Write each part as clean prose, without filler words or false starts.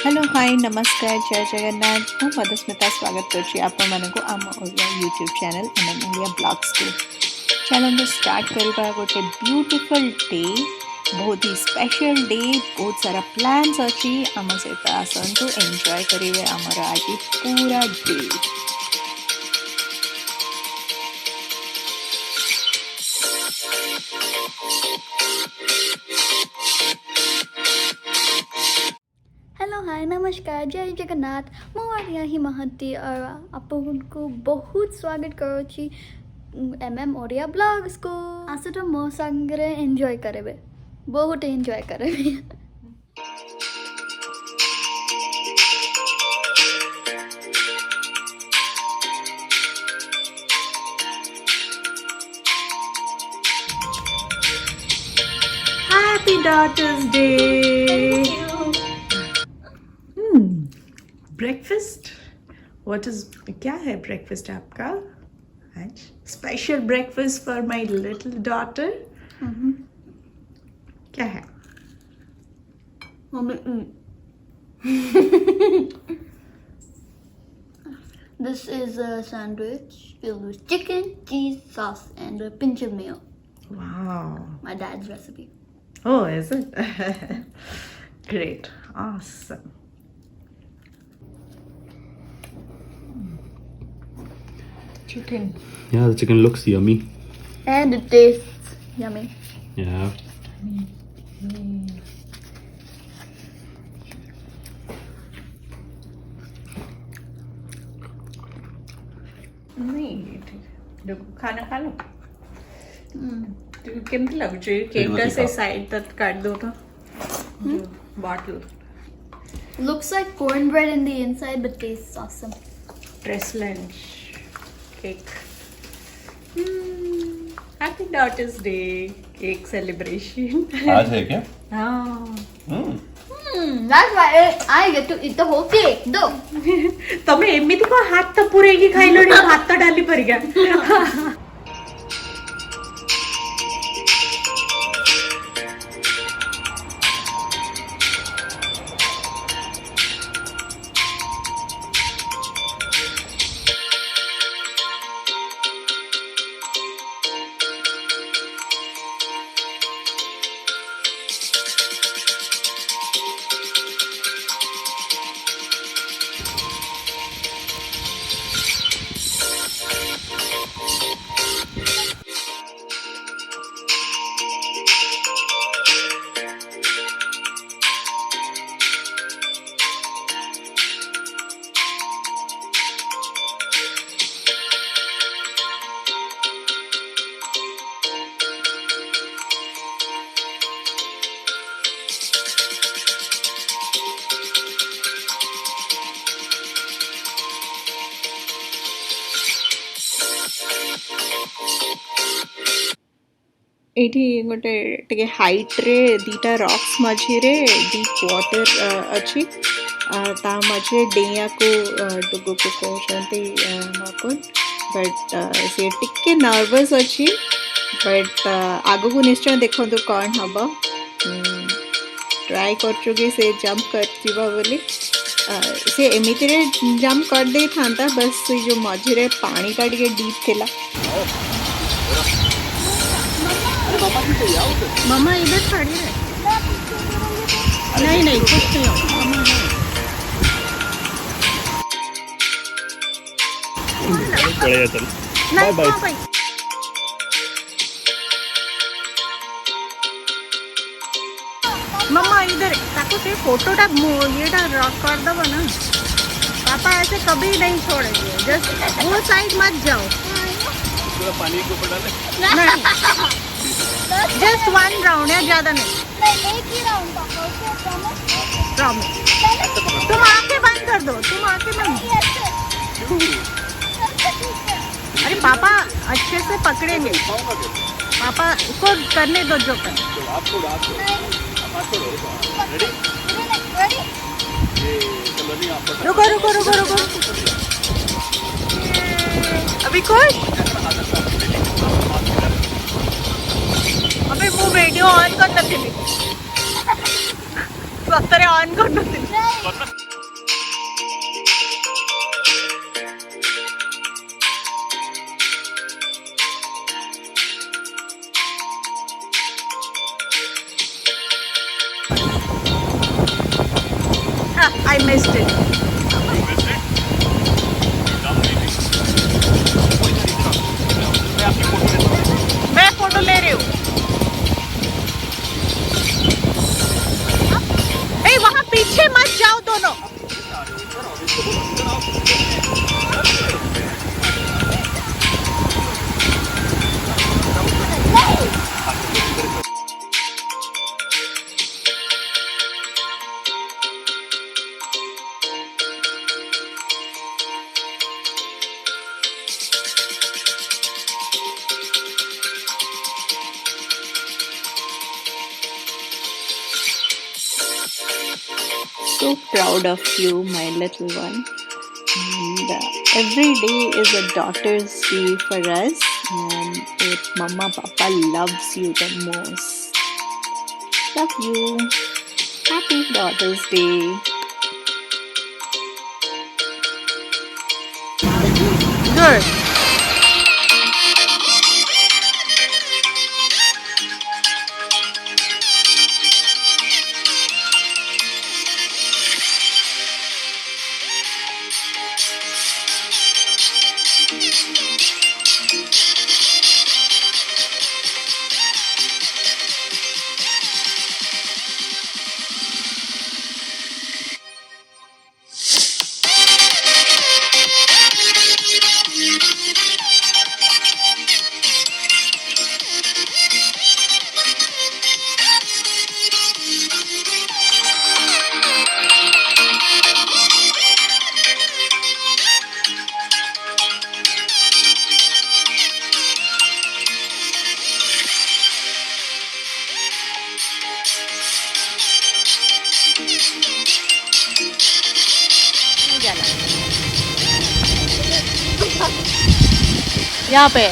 Hello hi नमस्कार जय जगन्नाथ मु मधुस्मिता स्वागत करुच्ची आपण मानकु आम Odia YouTube channel Odia blogs को चलो स्टार्ट करबा गोटे ब्यूटीफुल डे बहुत ही स्पेशल डे बहुत सारा प्लान्स अच्छी आम सहित आसतु एंजॉय करेंगे आमर आज पूरा डे। हेलो हाय नमस्कार जय जगन्नाथ मुआरिया ही महंती और आपको बहुत स्वागत करुच्ची एमएम ओडिया ब्लॉग्स को आस तो मो संगे एंजॉय करेबे बहुत एंजॉय करेबे। Happy Daughters Day! Breakfast what is क्या है ब्रेकफास्ट आपका आज? Special breakfast for my little daughter. क्या है? This is a sandwich filled with chicken, cheese, sauce, and a pinch of mayo. Wow. My dad's recipe. Oh, is it? Great. Awesome. Chicken. Yeah, the chicken looks yummy. And it tastes yummy. Yeah. नहीं देखो खाना खा लो। केमती लगुचे केकटा से side तक काट दो तो bottle. Looks like cornbread in the inside, but tastes awesome. Dress lunch cake. Happy Daughters Day cake celebration. आज है क्या? हाँ। That's why I get to eat the whole cake. Do. तमे एमिति को हाथ तो पूरे की खाई लो नहीं भात तो डाली पर क्या? एठी गोटे टिके हाइट रे दीटा रॉक्स मझिरे डीप वाटर अछि ता मझे डेया को डुगो को कहते नकुन बट से टिके नर्वस अछि बट आगो को निश्चय देखो तो कौन हबा ट्राई करछु कि से जंप करथिबा बोली से एमिति रे जंप कर दे थांता बस जो मझिरे पानी का टिके डीप थिला। मम्मा इधर खड़ी है। नहीं नहीं कुछ नहीं हो। बढ़िया चल। Bye bye. मम्मा इधर ताको से फोटोटा येटा रॉक कर दबो ना। पापा ऐसे कभी नहीं छोड़ेंगे जस्ट वो साइड मत जाओ। पूरा पानी को ऊपर डाले। नहीं जस्ट वन राउंड है ज्यादा नहीं। एक ही राउंड प्रॉमिस। तुम आंखें बंद कर दो तुम आंखें बंद। अरे पापा अच्छे से पकड़ेंगे पापा को करने दो जो कर। रुको रुको रुको रुको अभी कोई अबे सॉरी मु वीडियो ऑन कर नथिली सतरे ऑन कर नथिली I missed it. मैं फोटो ले रही हूँ। वहाँ पीछे मत जाओ दोनों। So proud of you, my little one. And every day is a daughter's day for us, and Mama Papa loves you the most. Love you. Happy Daughter's Day. Good. यहाँ पे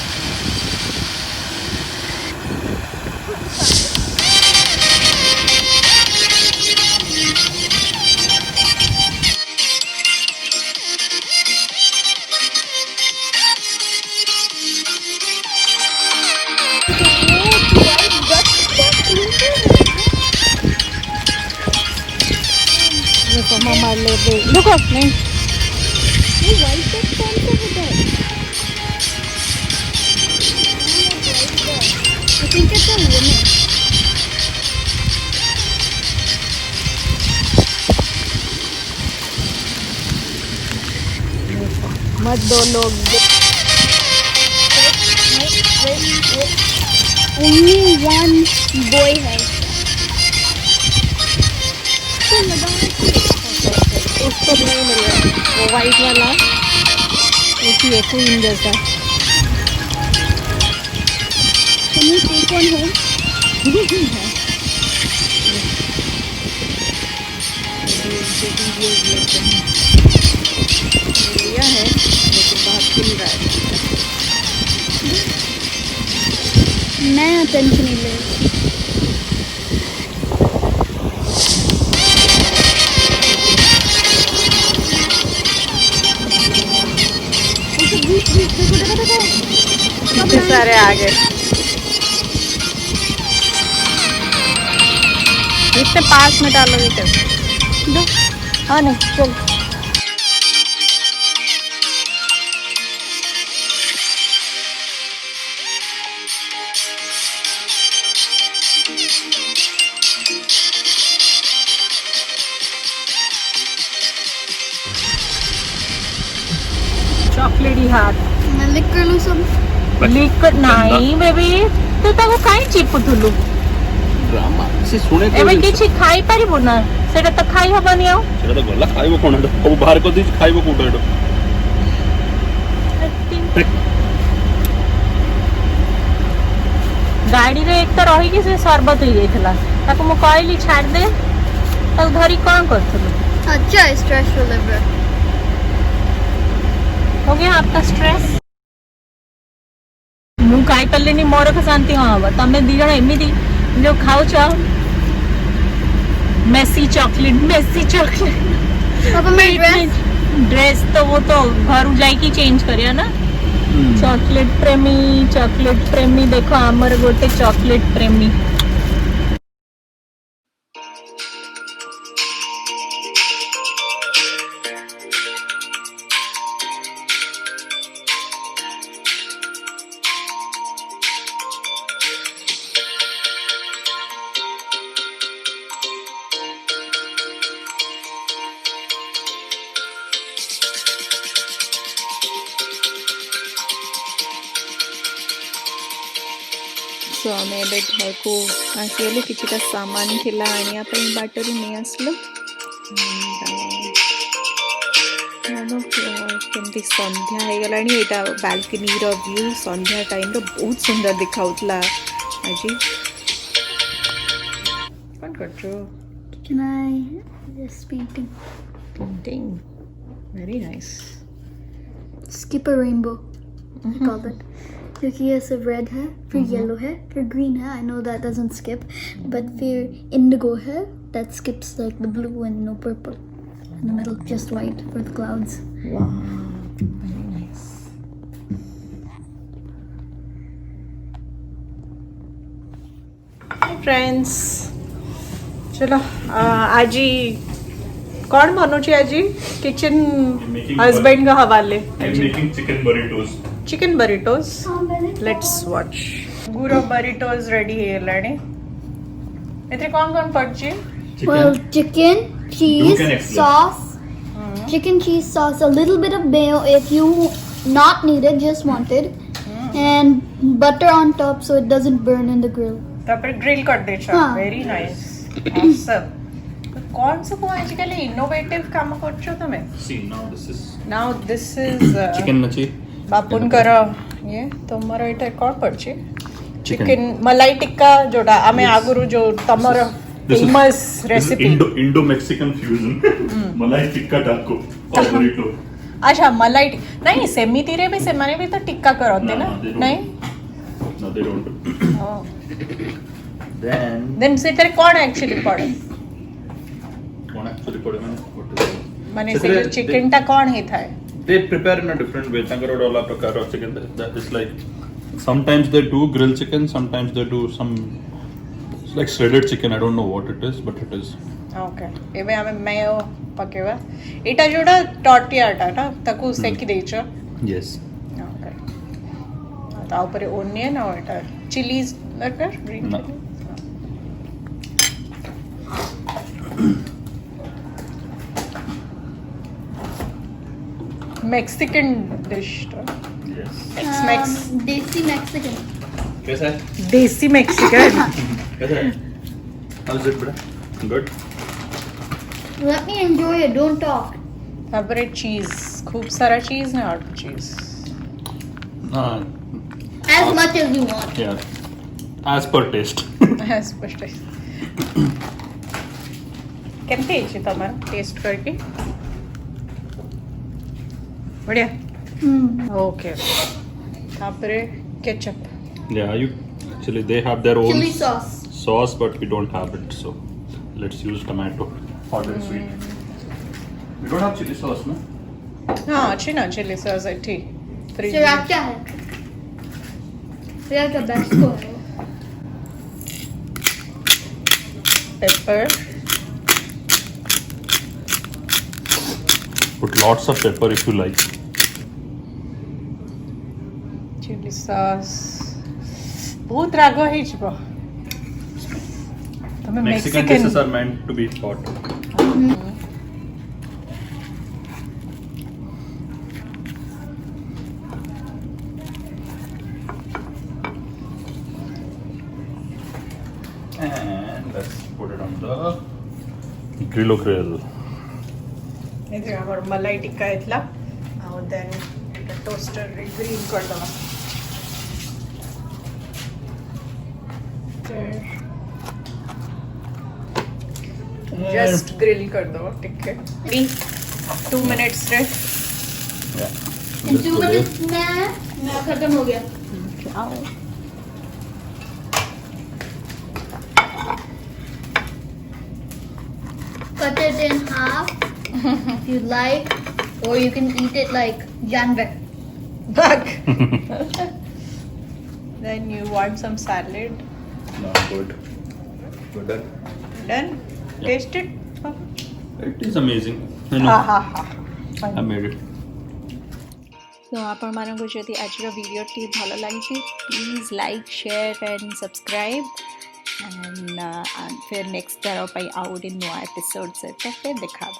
मामा ले दे रुको नहीं व्हाइट कौन सा होता है I think it's a woman. मत दो लोग Only one boy है उसको नहीं मिल रहा वो वाइट वाला उसी है क्वीन जैसा Can you take one home? लिया है लेकिन बहुत खिल रहा है मैं अटेंशन नहीं ले रही कितने सारे आ गए इतने पास में डालोगे कैसे हाँ नहीं चल चॉकलेटी हाथ मैं लिख कर लूँ सब लिख नहीं बेबी तू ताको काई चिपुथुलु ड्रामा से सुने एबे किछि खाई परिबो ना सेटा त खाई हबनी आउ सेटा तो गला खाइबो कोन हटो सब बाहर को दी खाइबो कोन हटो गाड़ी रे एक त रही कि से शरबत हो जाइथला ताको मु कहली छाड़ दे ताको धरी कोन करथलु अच्छा स्ट्रेस रिलीवर हो गया आपका स्ट्रेस मु काई पल्लेनी मोर को शांति हां तमे दी जण एमिदी जो खाओ चाहो मेसी चॉकलेट पापा मेरी ड्रेस ड्रेस तो वो तो घर जाइकी चेंज करिया ना चॉकलेट प्रेमी देखो आमर गोटे चॉकलेट प्रेमी सो आम ए घर को आसीगलु किछिटा सामान थिला आनिया पे बाटरू नहीं आसलो केमती संध्या हो गला एटा बाल्कनी रो व्यू संध्या टाइम रो बहुत सुंदर दिखाउतला आज कौन करछो Can I just painting? Painting very nice Skip a rainbow. I call it. क्योंकि ये सिर्फ रेड है फिर येलो है फिर ग्रीन है I know that doesn't skip but फिर इंडिगो है that skips like the blue and no purple in the middle just white for the clouds wow very nice friends चलो आज कौन बनोची आज किचन हस्बैंड का हवाले making chicken burritos chicken burritos let's watch गुरो बरीटोस रेडी हेलानी एथरे कौन कौन पड़ची well chicken You can cheese explain. sauce chicken cheese sauce a little bit of mayo if you not needed just wanted and butter on top so it doesn't burn in the grill तापर grill कर दे छ हाँ. Very nice awesome कौन सा को आजकल innovative काम करछो तमे See, now this is now this is chicken nachi. बापुन कर ये तमरो एटा कोन पड़ची चिकन मलाई टिक्का जोडा आमे आगुरु जो तमरो This is- famous This is recipe Indo-Mexican fusion. Malai tikka taco or burrito. अच्छा मलाई नहीं सेमिति रे भी से माने भी तो टिक्का करते No, ना no, they don't. नहीं No, they don't. Then then से तेरे कौन एक्चुअली पड़े what actually put in what is it? माने ସେଥିରେ से चिकन टा कौन ही था They prepare in a different way. तांकर डोला प्रकार of chicken that is like sometimes they do grilled chicken, sometimes they do some it's like shredded chicken. I don't know what it is, but it is. Okay एबे हमें Mayo पकेवा एटा जोडा tortilla टा ना तकु सेकी देचो Yes. Okay ता ऊपर onion और एटा chillies लकर green No. Mexican dish Yes. Max desi Mexican कैसा है? देसी मेक्सिकन कैसा है? How is it, bro? Good. let me enjoy it don't talk तापर चीज खूब सारा चीज ना और चीज as much as you want Yeah. As per taste. स्पष्ट केमती है तमार टेस्ट करके बढ़िया ओके तापरे ketchup Yeah, you actually they have their own chili sauce sauce, but we don't have it, so let's use tomato, hot and sweet. We don't have chili sauce, no? हाँ अच्छी ना chilli sauce है ठीक fridge sriracha है sriracha best को है pepper Put lots of pepper if you like. Chilli sauce बहुत राग है छिपो तमे Mexican dishes are meant to be hot. And let's put it on the Grillo grill. ಇದು ଆମର मलाई टिक्का इतला और देन टोस्टर ग्रीन कर दवा जस्ट ग्रिल कर दो टिक्के 2 मिनट्स रे Yeah. in Let's 2 put it. minutes में खत्म हो गया cut it in half if you like, or you can eat it like janvar. Bug. Then you want some salad. No, good. Good. Done? Yeah. Taste it. It is amazing. I know. I made it. So ଆପଣମାନଙ୍କୁ ଯଦି ଆଜିର ଭିଡ଼ିଓଟି ଭଲ ଲାଗିଛି please like share and subscribe and ଫିର next ଥର ପାଇଁ ଆଉ ଗୋଟେ ନୂଆ ଏପିସୋଡ଼ ସହିତ ଫିର ଦେଖା ହେବ।